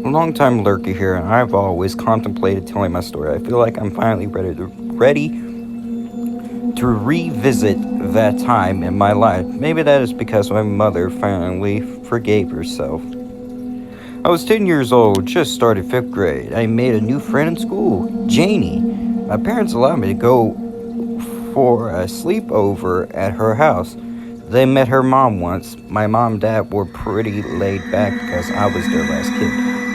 Long-time lurker here, and I've always contemplated telling my story. I feel like I'm finally ready to revisit that time in my life. Maybe that is because my mother finally forgave herself. I was 10 years old, just started 5th grade. I made a new friend in school, Janie. My parents allowed me to go for a sleepover at her house. They met her mom once. My mom and dad were pretty laid back because I was their last kid.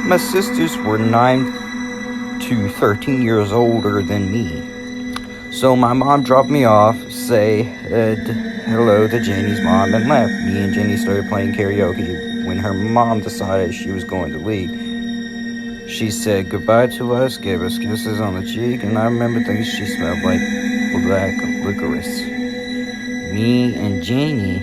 My sisters were 9 to 13 years older than me. So my mom dropped me off, said hello to Janie's mom, and left. Me and Janie started playing karaoke. When her mom decided she was going to leave, she said goodbye to us, gave us kisses on the cheek, and I remember thinking she smelled like black licorice. Me and Janie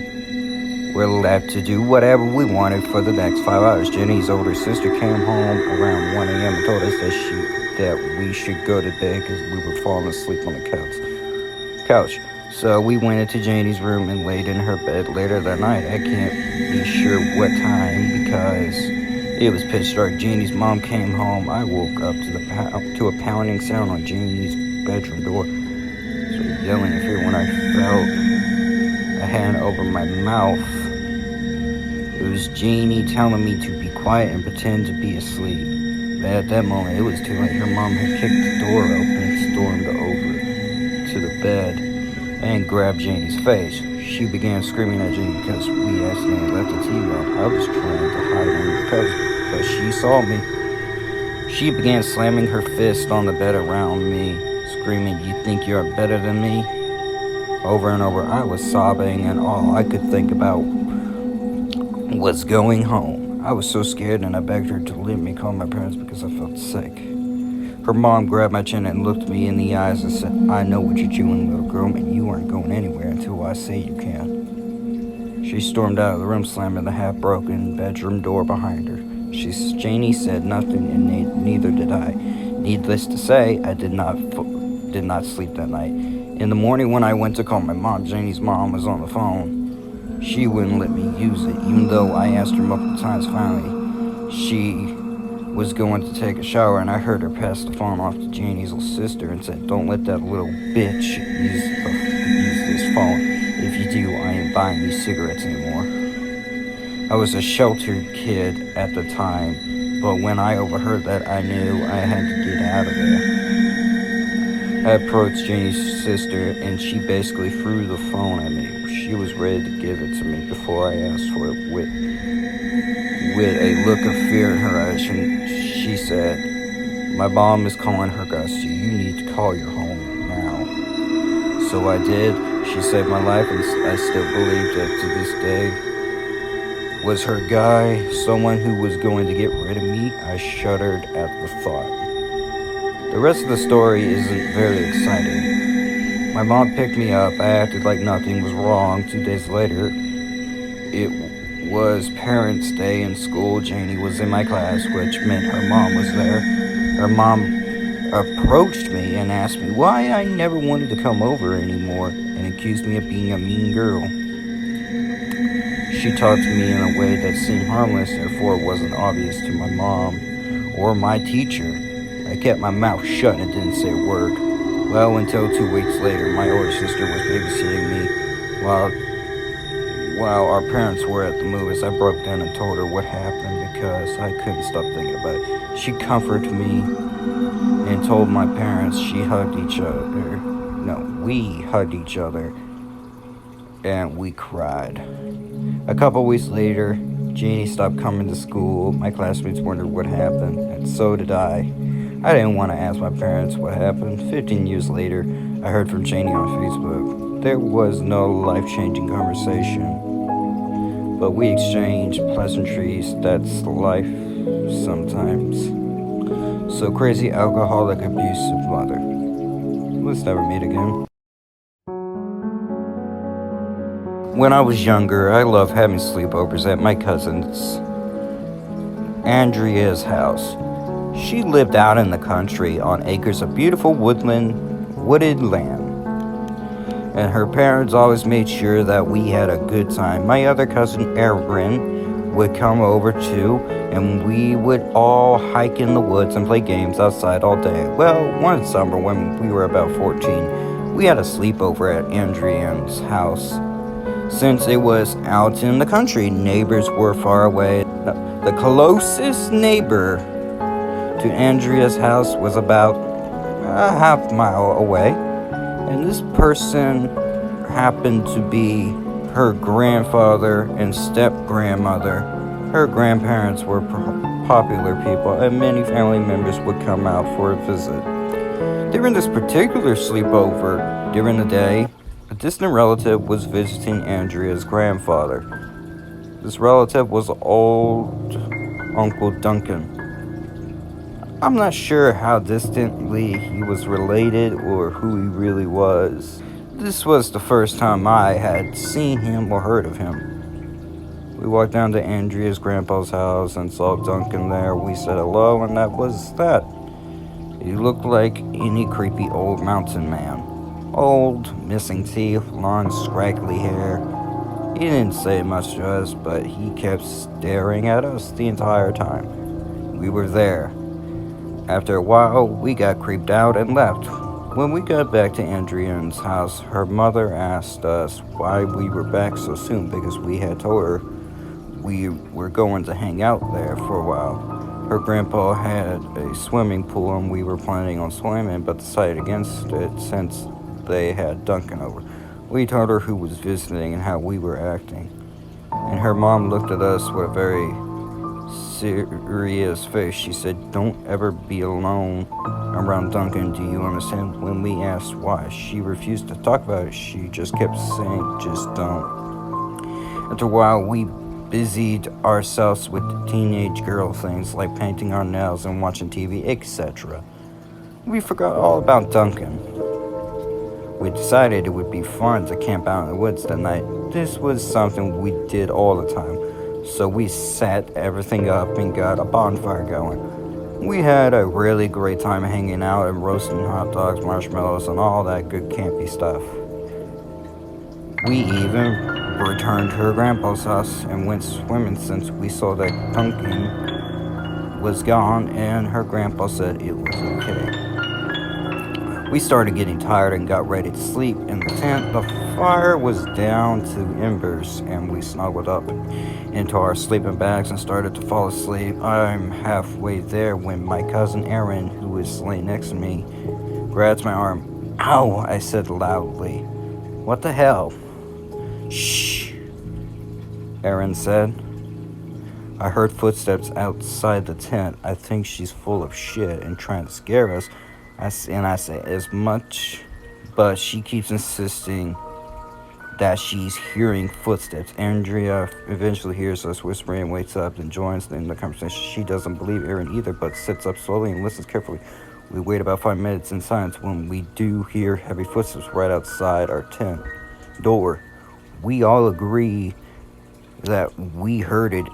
were left to do whatever we wanted for the next 5 hours. Janie's older sister came home around 1 a.m. and told us that we should go to bed because we were falling asleep on the couch. So we went into Janie's room and laid in her bed later that night. I can't be sure what time because it was pitch dark. Janie's mom came home. I woke up to a pounding sound on Janie's bedroom door. Started yelling in fear when I felt a hand over my mouth. It was Janie telling me to be quiet and pretend to be asleep. But at that moment, it was too late. Her mom had kicked the door open and stormed over to the bed and grabbed Janie's face. She began screaming at Janie because we accidentally left the TV on. I was trying to hide under the covers, but she saw me. She began slamming her fist on the bed around me, screaming, "You think you're better than me?" Over and over. I was sobbing, and all I could think about was going home. I was so scared, and I begged her to let me call my parents because I felt sick. Her mom grabbed my chin and looked me in the eyes and said, "I know what you're doing, little girl, and you aren't going anywhere until I say you can." She stormed out of the room, slamming the half-broken bedroom door behind her. Janie said nothing, and neither did I. Needless to say, I did not sleep that night. In the morning when I went to call my mom, Janie's mom was on the phone. She wouldn't let me use it, even though I asked her multiple times. Finally, she was going to take a shower, and I heard her pass the phone off to Janie's little sister and said, "Don't let that little bitch use this phone. If you do, I ain't buying you cigarettes anymore." I was a sheltered kid at the time, but when I overheard that, I knew I had to get out of there. I approached Janie's sister, and she basically threw the phone at me. She was ready to give it to me before I asked for it with a look of fear in her eyes. And she said, "My mom is calling her guys, so you need to call your home now." So I did. She saved my life, and I still believe that to this day was her guy, someone who was going to get rid of me. I shuddered at the thought. The rest of the story isn't very exciting. My mom picked me up. I acted like nothing was wrong. 2 days later, it was Parents' Day in school. Janie was in my class, which meant her mom was there. Her mom approached me and asked me why I never wanted to come over anymore and accused me of being a mean girl. She talked to me in a way that seemed harmless, therefore it wasn't obvious to my mom or my teacher. I kept my mouth shut and didn't say a word. Well, until 2 weeks later, my older sister was babysitting me while our parents were at the movies. I broke down and told her what happened because I couldn't stop thinking about it. She comforted me and told my parents we hugged each other and we cried. A couple weeks later, Jeannie stopped coming to school. My classmates wondered what happened, and so did I. I didn't want to ask my parents what happened. 15 years later, I heard from Janie on Facebook. There was no life-changing conversation, but we exchanged pleasantries. That's life sometimes. So crazy, alcoholic, abusive mother. Let's never meet again. When I was younger, I loved having sleepovers at my cousin's Andrea's house. She lived out in the country on acres of beautiful wooded land. And her parents always made sure that we had a good time. My other cousin Erin would come over too, and we would all hike in the woods and play games outside all day. Well, one summer when we were about 14, we had a sleepover at Andrian's house. Since it was out in the country, neighbors were far away. The closest neighbor to Andrea's house was about a half mile away, and this person happened to be her grandfather and step-grandmother. Her grandparents were popular people, and many family members would come out for a visit. During this particular sleepover, during the day, a distant relative was visiting Andrea's grandfather. This relative was old Uncle Duncan. I'm not sure how distantly he was related or who he really was. This was the first time I had seen him or heard of him. We walked down to Andrea's grandpa's house and saw Duncan there. We said hello, and that was that. He looked like any creepy old mountain man. Old, missing teeth, long, scraggly hair. He didn't say much to us, but he kept staring at us the entire time. We were there. After a while, we got creeped out and left. When we got back to Andrian's house, her mother asked us why we were back so soon because we had told her we were going to hang out there for a while. Her grandpa had a swimming pool and we were planning on swimming but decided against it since they had Duncan over. We told her who was visiting and how we were acting. And her mom looked at us with a very serious face. She said, "Don't ever be alone around Duncan, do you understand?" When we asked why, she refused to talk about it. She just kept saying, "Just don't." After a while, we busied ourselves with teenage girl things like painting our nails and watching TV, etc. We forgot all about Duncan. We decided it would be fun to camp out in the woods that night. This was something we did all the time. So we set everything up and got a bonfire going. We had a really great time hanging out and roasting hot dogs, marshmallows, and all that good campy stuff. We even returned to her grandpa's house and went swimming since we saw that Duncan was gone and her grandpa said it was okay. We started getting tired and got ready to sleep in the tent. The fire was down to embers and we snuggled up into our sleeping bags and started to fall asleep. I'm halfway there when my cousin Erin, who is laying next to me, grabs my arm. "Ow," I said loudly. "What the hell?" "Shh," Erin said. I heard footsteps outside the tent. I think she's full of shit and trying to scare us. I say as much, but she keeps insisting that she's hearing footsteps. Andrea eventually hears us whispering and wakes up and joins in the conversation. She doesn't believe Erin either, but sits up slowly and listens carefully. We wait about 5 minutes in silence when we do hear heavy footsteps right outside our tent door. We all agree that we heard it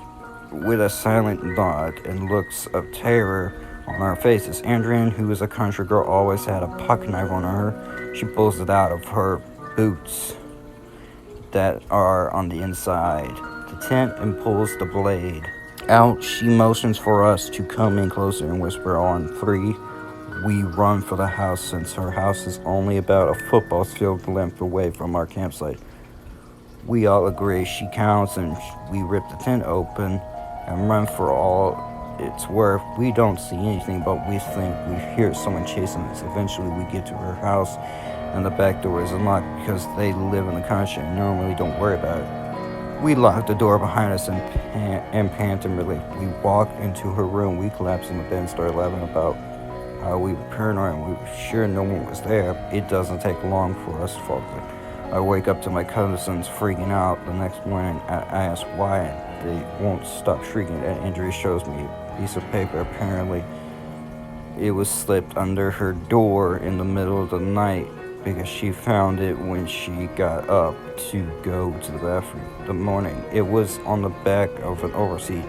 with a silent nod and looks of terror on our faces. Andrian, who is a country girl, always had a pocket knife on her. She pulls it out of her boots that are on the inside the tent and pulls the blade out. She motions for us to come in closer and whisper on 3. We run for the house since her house is only about a football field length away from our campsite. We all agree. She counts and we rip the tent open and run for all it's worth. We don't see anything, but we think we hear someone chasing us. Eventually we get to her house and the back door is unlocked because they live in the country and normally don't worry about it. We lock the door behind us and pant in relief. We walk into her room. We collapse in the bed and start laughing about how we were paranoid and we were sure no one was there. It doesn't take long for us to fall asleep. I wake up to my cousins freaking out. The next morning I ask why and they won't stop shrieking. And Andrea shows me a piece of paper. Apparently it was slipped under her door in the middle of the night because she found it when she got up to go to the bathroom the morning. It was on the back of an overseat.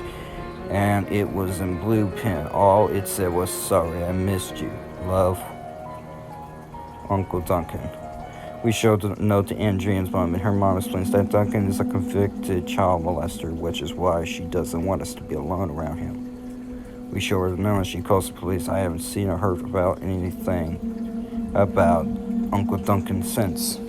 and it was in blue pen. All it said was, "Sorry, I missed you. Love, Uncle Duncan." We showed the note to Andrian's mom, and her mom explains that Duncan is a convicted child molester, which is why she doesn't want us to be alone around him. We show her the note, and she calls the police. I haven't seen or heard about anything about Uncle Duncan since.